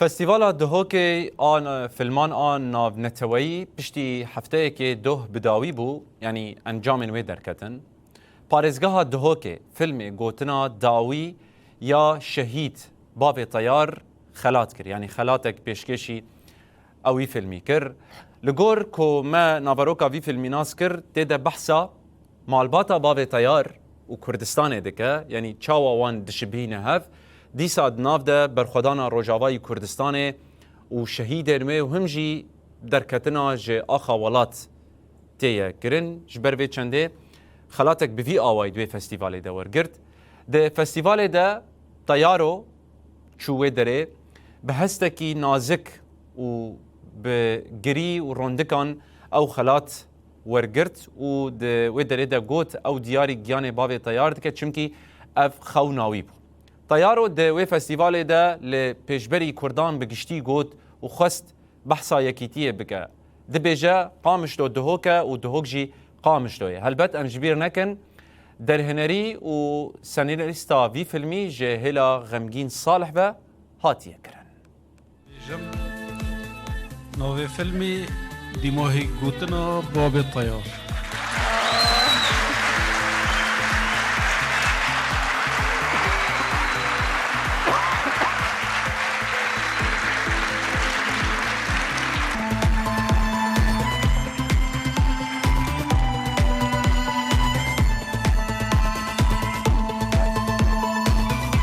فستیوالا دهوکی آن فیلمان آن ناو نتوایی پشتی هفته که ده بداوی بو یعنی انجام نوی درکتن پارێزگەها دهۆکێ فیلمێ گوتنا داوی یا شەهید بابێ تەیار خەلات کرد یعنی خەلاتێک پێشکەشی ئەوی فیلمی کرد لەگۆر کۆمە ناڤەرۆکا وی فیلمی ناس کرد تێدە بەحسا مالباتا بابێ تەیار و کوردستانê dike یعنی çawa wan dişibîne hev dîsa di nav de berxwedana Rojavayê Kurdistanê û şehîdên wê û him jî derketina ji axa welat tê ye kirin ji ber vê çendê xelatek bi vî awayî di wê festîvalê de wergirt. Di festîvalê de teyaro çû wê derê bi hestekî nazik û bi girî û rondikan ew xelat wergirt û di wê derê de got ew diyarî giyanê bavê teyar dike çimkî ev xew nawî bû. Teyaro di wê festîvalê de li pêşberî Kurdan bi giştî got û xwest behsa yekîtiyê bike. Dibêje qamişlo dihoke û dihok jî qamişlo ye. Helbet em ji bîr nekin derhinerî û senarîsta vî filmî ji hêla xemgîn Salih ve hatiye kirin. Navê filmê dîmahê gotina Babê Teyar.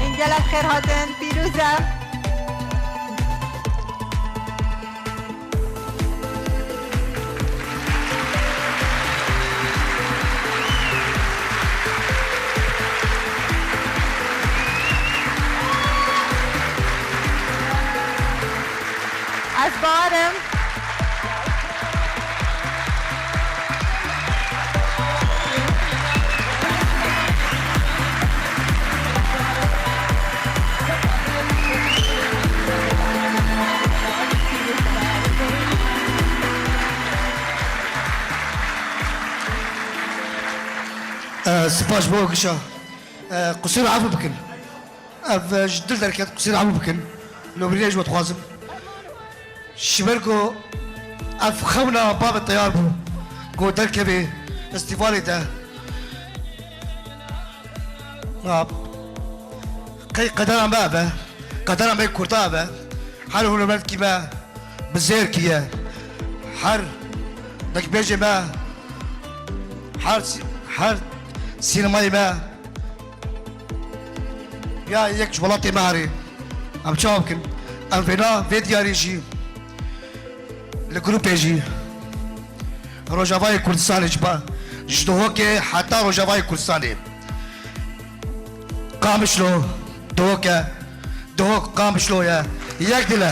İngelek xêr hatin, pîrûz e. Ez barim. سپاس بۆ گشە قوسیر عفو بکن ئەv ji dil derket قوسیر عفو بکن لۆبرینê ji we dixwazim ji ber ku ev xewna babê teyar bû ku derkevê festîvalê de qedera me ev e qedera me Kurda ev e her hunermendkî me bi zêrkî ye her dekbêjê me her سینمای ما یا یک وڵاتی مهاری ئەم چاوا بکن ئەم فێنا vê diyarê jî li grupê jî Rojavayê Kurdistanê ji dihokê heta Rojavayê Kurdistanê qamişlo dihok e dihok qamişlo ye yek dil e